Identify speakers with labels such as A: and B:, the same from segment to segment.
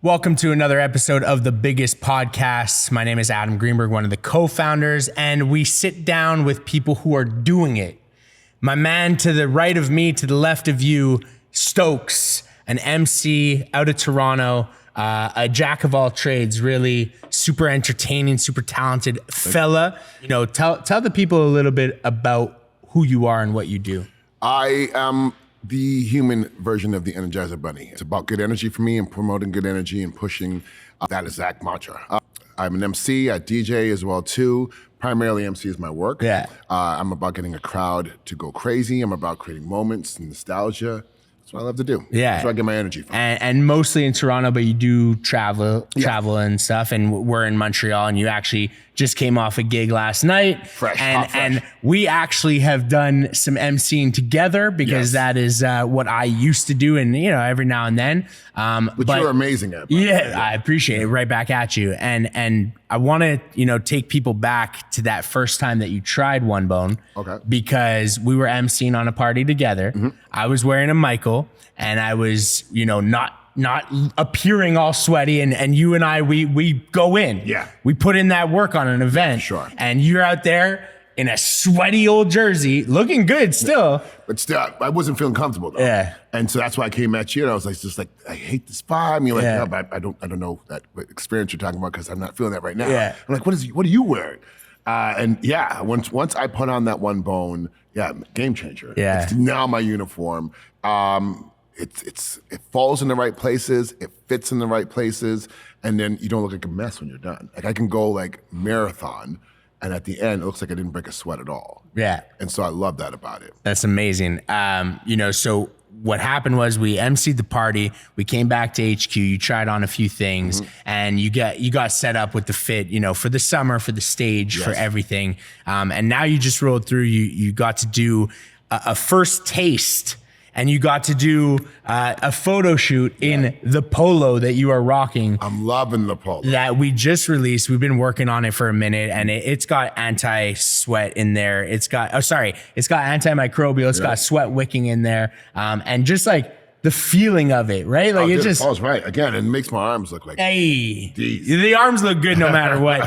A: Welcome to another episode of The Biggest Podcast. My name is Adam Greenberg, one of the co-founders, and we sit down with people who are doing it. My man to the right of me, to the left of you, Stokes, an MC out of Toronto, a jack of all trades, really super entertaining, super talented fella. You know, tell the people a little bit about who you are and what you do.
B: I am the human version of the Energizer Bunny. It's about good energy for me and promoting good energy and pushing that exact mantra. I'm an MC, I DJ as well too. Primarily MC is my work.
A: Yeah.
B: I'm about getting a crowd to go crazy. I'm about creating moments and nostalgia. That's what I love to do.
A: Yeah.
B: That's where I get my energy from.
A: And mostly in Toronto, but you do travel and stuff. And we're in Montreal, and you actually just came off a gig last night.
B: Fresh,
A: and,
B: hot fresh.
A: And we actually have done some MCing together because that is what I used to do, and every now and then.
B: But you're amazing at it.
A: Yeah, I appreciate it. Right back at you. And I want to take people back to that first time that you tried One Bone.
B: Okay.
A: Because we were MCing on a party together. Mm-hmm. I was wearing a Michael, and I was not appearing all sweaty, and you and I we go in.
B: Yeah.
A: We put in that work on an event.
B: Sure.
A: And you're out there in a sweaty old jersey, looking good still.
B: But still, I wasn't feeling comfortable though.
A: Yeah.
B: And so that's why I came at you, and I was like, I hate this vibe. And you're like, no, but I don't know that experience you're talking about because I'm not feeling that right now.
A: Yeah.
B: I'm like, what are you wearing? And yeah, once I put on that One Bone, game changer.
A: Yeah.
B: It's now my uniform. It falls in the right places, it fits in the right places, and then you don't look like a mess when you're done. Like I can go like marathon, and at the end, it looks like I didn't break a sweat at all.
A: Yeah.
B: And so I love that about it.
A: That's amazing. So what happened was we emceed the party. We came back to HQ. You tried on a few things, and you got set up with the fit, for the summer, for the stage, for everything. And now you just rolled through. You got to do a first taste. And you got to do a photo shoot in the polo that you are rocking.
B: I'm loving the polo.
A: That we just released. We've been working on it for a minute, and it's got anti-sweat in there. It's got antimicrobial. It's got sweat wicking in there. And just like the feeling of it, right? Like it just
B: falls right. Again, it makes my arms look like
A: these.
B: D's.
A: The arms look good no matter what.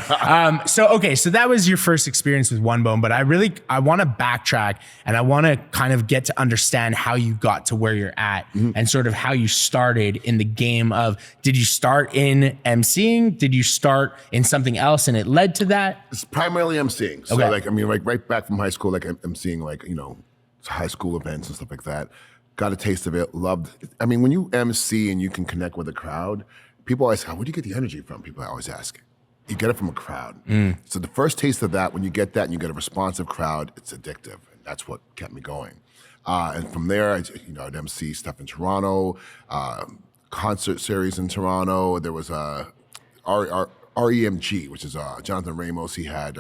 A: So that was your first experience with One Bone, but I want to backtrack, and I want to kind of get to understand how you got to where you're at and sort of how you started in the game of, did you start in MCing? Did you start in something else and it led to that?
B: It's primarily MCing. So right back from high school, like MCing, high school events and stuff like that. Got a taste of it, loved it. I mean, when you MC and you can connect with a crowd, people always say, where do you get the energy from? People always ask. You get it from a crowd. So the first taste of that, when you get that and you get a responsive crowd, it's addictive. And that's what kept me going. And from there, I'd MC stuff in Toronto, concert series in Toronto. There was REMG, which is Jonathan Ramos. He had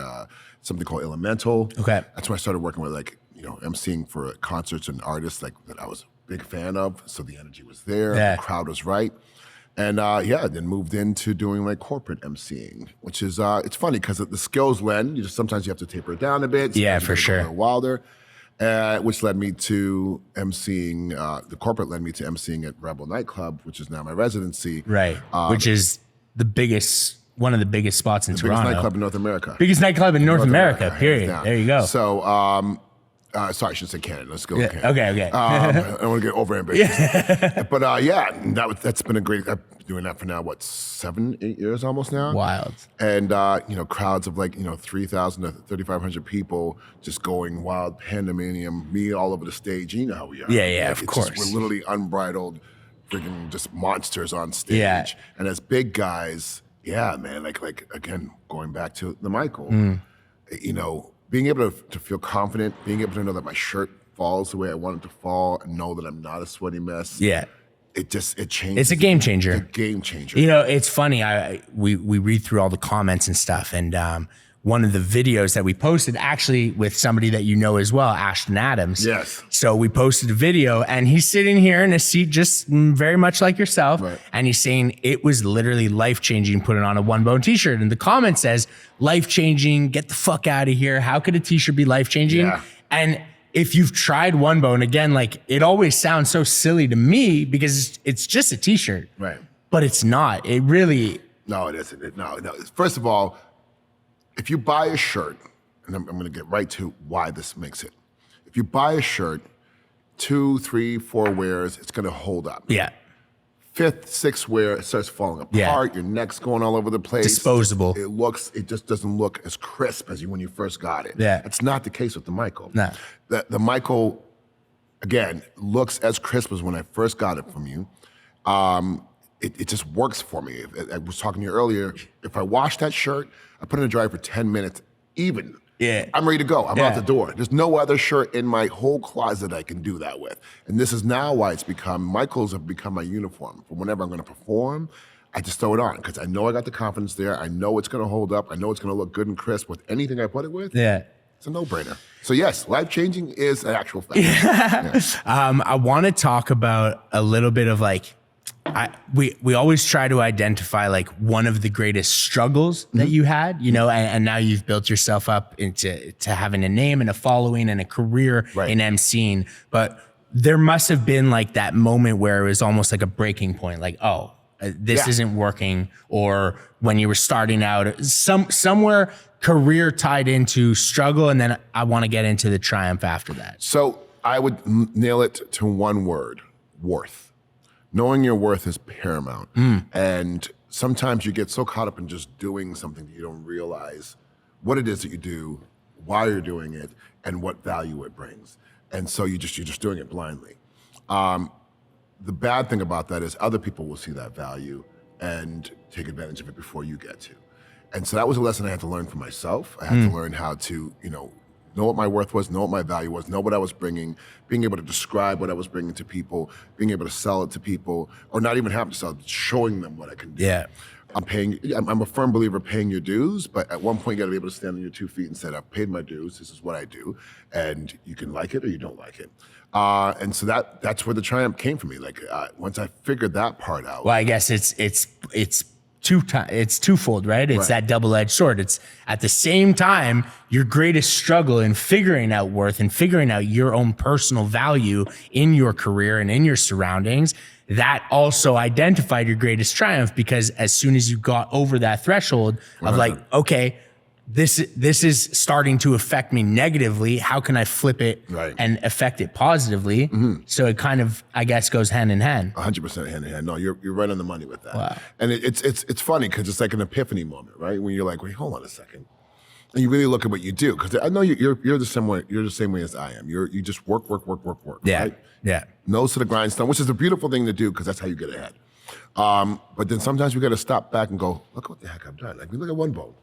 B: something called Elemental.
A: Okay.
B: That's when I started working with MCing for concerts and artists that I was a big fan of. So the energy was there, the crowd was right. And then moved into doing like corporate MCing, which is, it's funny because the skills lend, sometimes you have to taper it down a bit.
A: Yeah, for sure.
B: A little wilder, which led me to MCing, the corporate led me to MCing at Rebel Nightclub, which is now my residency.
A: Right, which is one of the biggest spots in Toronto.
B: Biggest nightclub in North America.
A: Biggest nightclub in North America, period. There you go.
B: So, sorry, I should say Canada. Let's go with Canada.
A: Okay.
B: I don't want to get over ambitious. But that's been a great, I've been doing that for now, 7-8 years almost now?
A: Wild.
B: And, crowds of 3,000 to 3,500 people just going wild, pandemonium, me all over the stage. You know how we are.
A: Yeah, of course.
B: We're literally unbridled, freaking just monsters on stage.
A: Yeah.
B: And as big guys, man, like again, going back to the Michael, being able to feel confident, being able to know that my shirt falls the way I want it to fall, and know that I'm not a sweaty mess.
A: Yeah.
B: It changes.
A: It's a game changer.
B: It's a game changer.
A: It's funny. We read through all the comments and stuff, and one of the videos that we posted actually with somebody that you know as well, Ashton Adams.
B: Yes.
A: So we posted a video, and he's sitting here in a seat just very much like yourself.
B: Right.
A: And he's saying it was literally life-changing putting on a One Bone t-shirt. And the comment says, life-changing, get the fuck out of here. How could a t-shirt be life-changing?
B: Yeah.
A: And if you've tried One Bone, again, like it always sounds so silly to me because it's just a t-shirt.
B: Right.
A: But it's not. It really...
B: No, it isn't. No. First of all, if you buy a shirt, and I'm going to get right to why this makes it. If you buy a shirt, 2, 3, 4 wears, it's going to hold up.
A: Yeah.
B: 5th, 6th wear, it starts falling apart.
A: Yeah.
B: Your neck's going all over the place.
A: Disposable.
B: It just doesn't look as crisp as when you first got it.
A: Yeah.
B: It's not the case with the Michael.
A: No.
B: The Michael, again, looks as crisp as when I first got it from you. It just works for me. I was talking to you earlier. If I wash that shirt, I put it in the dryer for 10 minutes, even.
A: Yeah.
B: I'm ready to go. I'm out the door. There's no other shirt in my whole closet I can do that with. And this is now why Michaels have become my uniform. For whenever I'm going to perform, I just throw it on because I know I got the confidence there. I know it's going to hold up. I know it's going to look good and crisp with anything I put it with.
A: Yeah.
B: It's a no-brainer. So yes, life-changing is an actual fact. Yeah.
A: I want to talk about a little bit of like, we always try to identify like one of the greatest struggles that you had, you know, and now you've built yourself up into having a name and a following and a career in emceeing. But there must have been like that moment where it was almost like a breaking point, like, oh, this isn't working, or when you were starting out, somewhere career tied into struggle, and then I want to get into the triumph after that.
B: So I would nail it to one word: worth. Knowing your worth is paramount. And sometimes you get so caught up in just doing something that you don't realize what it is that you do, why you're doing it, and what value it brings. And so you're just doing it blindly. The bad thing about that is other people will see that value and take advantage of it before you get to. And so that was a lesson I had to learn for myself. I had to learn how to, know what my worth was, know what my value was, know what I was bringing, being able to describe what I was bringing to people, being able to sell it to people, or not even having to sell it, showing them what I can do.
A: Yeah.
B: I'm a firm believer of paying your dues, but at one point you gotta be able to stand on your 2 feet and say, I've paid my dues, this is what I do, and you can like it or you don't like it. And so that's where the triumph came for me. Like once I figured that part out.
A: Well, I guess it's twofold, right? It's that double-edged sword. It's at the same time your greatest struggle in figuring out worth and figuring out your own personal value in your career and in your surroundings. That also identified your greatest triumph, because as soon as you got over that threshold of like, okay, this is starting to affect me negatively. How can I flip it and affect it positively? So it kind of, I guess, goes hand in hand.
B: 100% hand in hand. No, you're right on the money with that.
A: Wow.
B: And it's funny because it's like an epiphany moment, right? When you're like, wait, hold on a second. And you really look at what you do, because I know you're the same way. You're the same way as I am. You just work.
A: Yeah.
B: Right?
A: Yeah.
B: Nose to the grindstone, which is a beautiful thing to do because that's how you get ahead. But then sometimes we got to stop back and go, look what the heck I've done. Like, we look at one bone.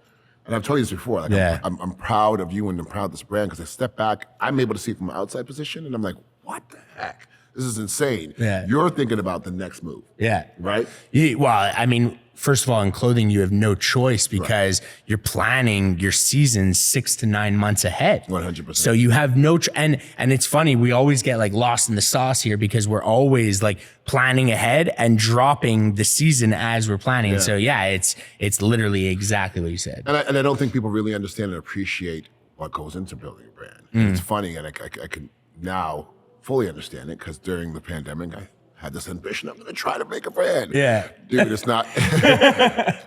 B: And I've told you this before. Like, I'm proud of you and I'm proud of this brand because I step back. I'm able to see it from an outside position, and I'm like, what the heck? This is insane.
A: Yeah.
B: You're thinking about the next move.
A: Yeah.
B: Right?
A: Well, I mean, first of all, in clothing, you have no choice because you're planning your season 6 to 9 months ahead.
B: 100%.
A: So you have no, and it's funny, we always get like lost in the sauce here because we're always like planning ahead and dropping the season as we're planning. So it's literally exactly what you said.
B: And I don't think people really understand and appreciate what goes into building a brand. It's funny, and I can now fully understand it because during the pandemic, I had this ambition, I'm gonna try to make a brand.
A: Yeah.
B: Dude, it's not,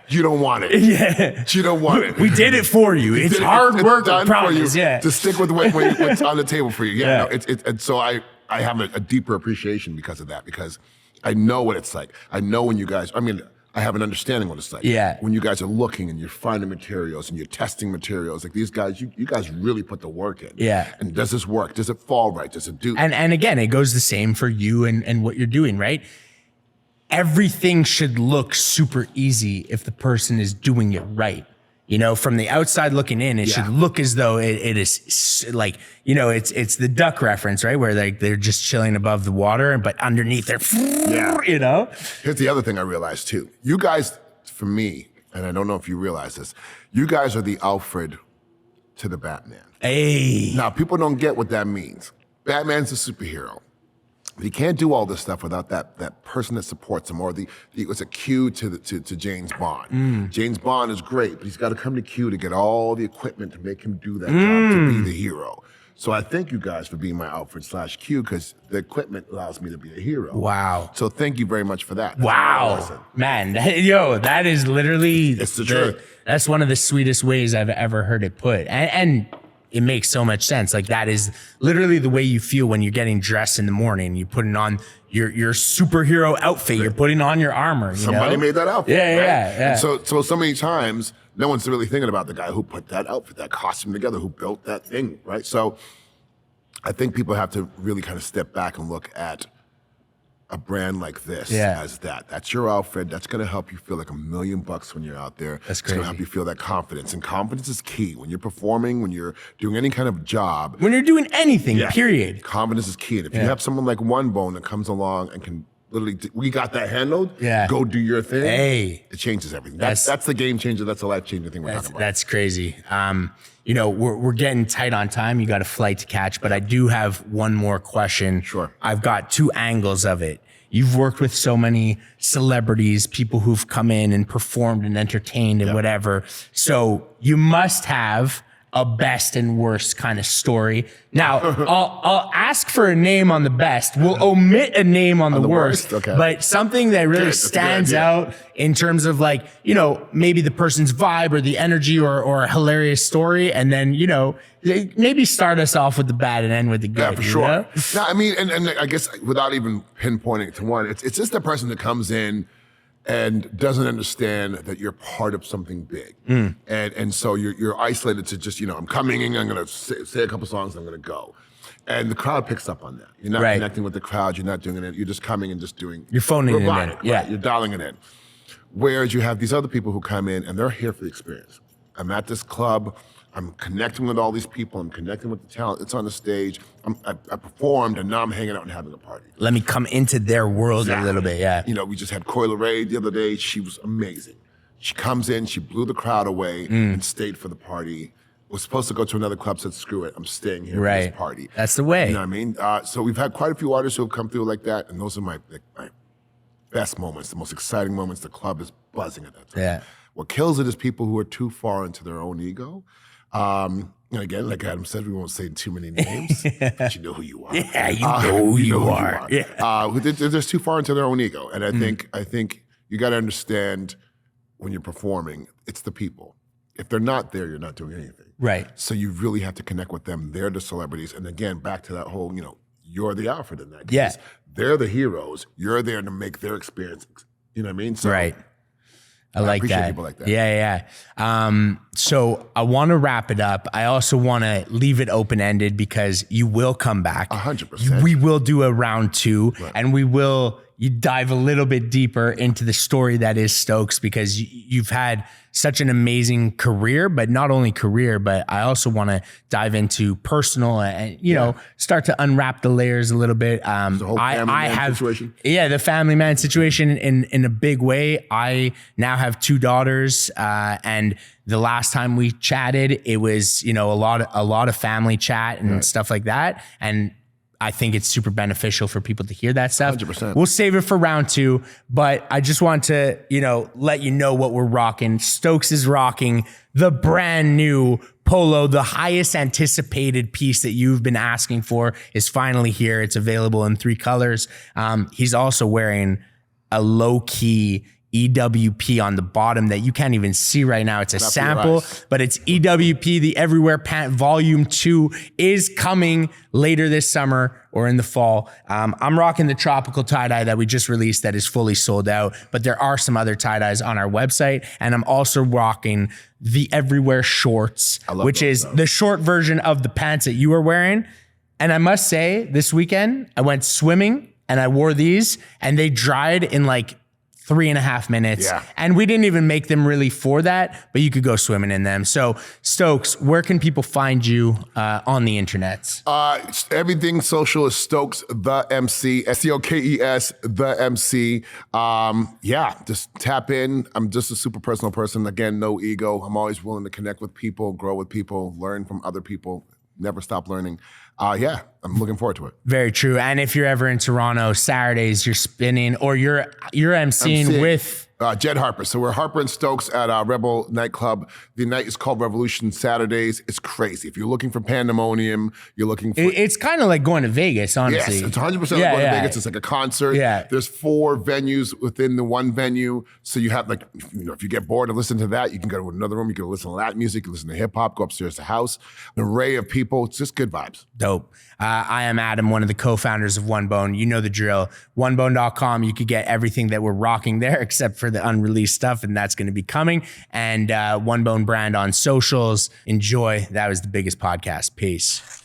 B: you don't want it.
A: Yeah.
B: You don't want it.
A: We did it for you. It's hard work, I promise. Yeah.
B: To stick with what's on the table for you. Yeah. No, and so I have a deeper appreciation because of that, because I know what it's like. I know when you guys, I have an understanding what it's like.
A: Yeah.
B: When you guys are looking and you're finding materials and you're testing materials, like these guys, you guys really put the work in.
A: Yeah.
B: And does this work? Does it fall right? Does it do?
A: And again, it goes the same for you and what you're doing, right? Everything should look super easy if the person is doing it right. You know, from the outside looking in, it should look as though it is like, it's the duck reference, right? Where they're just chilling above the water, but underneath they're, you know?
B: Here's the other thing I realized too. You guys, for me, and I don't know if you realize this, you guys are the Alfred to the Batman.
A: Hey.
B: Now, people don't get what that means. Batman's a superhero. But he can't do all this stuff without that person that supports him, or it's a cue to James Bond. James Bond is great, but he's got to come to Q to get all the equipment to make him do that job, to be the hero. So I thank you guys for being my Alfred/Q because the equipment allows me to be a hero.
A: Wow.
B: So thank you very much for that.
A: Wow. Man, that is literally
B: It's the truth.
A: That's one of the sweetest ways I've ever heard it put. And it makes so much sense. Like that is literally the way you feel when you're getting dressed in the morning. You're putting on your superhero outfit. You're putting on your armor.
B: Somebody made that outfit.
A: Yeah,
B: right?
A: yeah.
B: And so many times, no one's really thinking about the guy who put that outfit, that costume together, who built that thing, right? So I think people have to really kind of step back and look at a brand like this as that. That's your outfit. That's going to help you feel like $1 million when you're out there.
A: That's crazy.
B: It's going to help you feel that confidence. And confidence is key. When you're performing, when you're doing any kind of job.
A: When you're doing anything, period.
B: Confidence is key. And if you have someone like One Bone that comes along and can literally, we got that handled, go do your thing.
A: Hey.
B: It changes everything. That's the game changer. That's the life changing thing we're talking about.
A: That's crazy. We're getting tight on time. You got a flight to catch, but I do have one more question.
B: Sure.
A: I've got two angles of it. You've worked with so many celebrities, people who've come in and performed and entertained and whatever. So you must have a best and worst kind of story. Now, I'll ask for a name on the best. We'll omit a name on the worst.
B: Okay.
A: But something that really stands out in terms of like, maybe the person's vibe or the energy or a hilarious story. And then, maybe start us off with the bad and end with the good.
B: Yeah, for sure. No, I mean, and I guess without even pinpointing to one, it's just the person that comes in and doesn't understand that you're part of something big. And so you're isolated to just, I'm coming in, I'm going to say a couple songs, and I'm going to go. And the crowd picks up on that. You're not connecting with the crowd. You're not doing it. You're just coming and just doing.
A: You're phoning
B: robotic,
A: it in.
B: Right? You're dialing it in. Whereas you have these other people who come in and they're here for the experience. I'm at this club. I'm connecting with all these people. I'm connecting with the talent. It's on the stage. I performed, and now I'm hanging out and having a party.
A: Let me come into their world a little bit,
B: We just had Coi Leray the other day. She was amazing. She comes in, she blew the crowd away and stayed for the party. Was supposed to go to another club, said, screw it, I'm staying here for this party.
A: That's the way.
B: You know what I mean? So we've had quite a few artists who have come through like that, and those are my best moments, the most exciting moments. The club is buzzing at that time.
A: Yeah.
B: What kills it is people who are too far into their own ego. And again, like Adam said, we won't say too many names, but you know who you are.
A: Yeah, you know who you are.
B: Yeah. They're just too far into their own ego. And I think you got to understand when you're performing, it's the people. If they're not there, you're not doing anything.
A: Right.
B: So you really have to connect with them. They're the celebrities. And again, back to that whole, you're the Alfred in that case.
A: Yeah.
B: They're the heroes. You're there to make their experience. You know what I mean? So,
A: right. I like
B: appreciate
A: that.
B: people like that.
A: Yeah. So I want to wrap it up. I also want to leave it open-ended because you will come back.
B: 100%.
A: We will do a round 2 and we will dive a little bit deeper into the story that is Stokes because you've had such an amazing career, but not only career, but I also want to dive into personal and, start to unwrap the layers a little bit.
B: The whole family man situation.
A: Yeah, the family man situation in a big way. I now have 2 daughters, and the last time we chatted, it was, a lot of family chat and stuff like that. And I think it's super beneficial for people to hear that stuff.
B: 100%.
A: We'll save it for round 2, but I just want to, let you know what we're rocking. Stokes is rocking the brand new polo. The highest anticipated piece that you've been asking for is finally here. It's available in 3 colors. He's also wearing a low-key EWP on the bottom that you can't even see right now. It's a sample, but it's EWP. The Everywhere Pant Volume 2 is coming later this summer or in the fall. I'm rocking the tropical tie-dye that we just released that is fully sold out, but there are some other tie-dyes on our website. And I'm also rocking the Everywhere Shorts, which is the short version of the pants that you are wearing. And I must say, this weekend, I went swimming and I wore these and they dried in like 3.5 minutes.
B: Yeah.
A: And we didn't even make them really for that, but you could go swimming in them. So Stokes, where can people find you on the internet?
B: Everything social is Stokes the MC, Stokes the MC. Just tap in. I'm just a super personal person. Again, no ego. I'm always willing to connect with people, grow with people, learn from other people. Never stop learning. I'm looking forward to it.
A: Very true. And if you're ever in Toronto, Saturdays you're spinning or you're emceeing with
B: Jed Harper. So we're Harper and Stokes at Rebel nightclub. The night is called Revolution Saturdays. It's crazy. If you're looking for pandemonium, you're looking for...
A: It's kind of like going to Vegas, honestly.
B: Yes, it's 100% like going to Vegas. It's like a concert.
A: Yeah.
B: There's 4 venues within the one venue. So you have like, if you get bored and listen to that, you can go to another room. You can listen to Latin music, you can listen to hip hop, go upstairs to house. An array of people. It's just good vibes.
A: Dope. I am Adam, one of the co-founders of One Bone. You know the drill. OneBone.com. You could get everything that we're rocking there except for the unreleased stuff, and that's going to be coming. And One Bone brand on socials. Enjoy. That was the biggest podcast. Peace.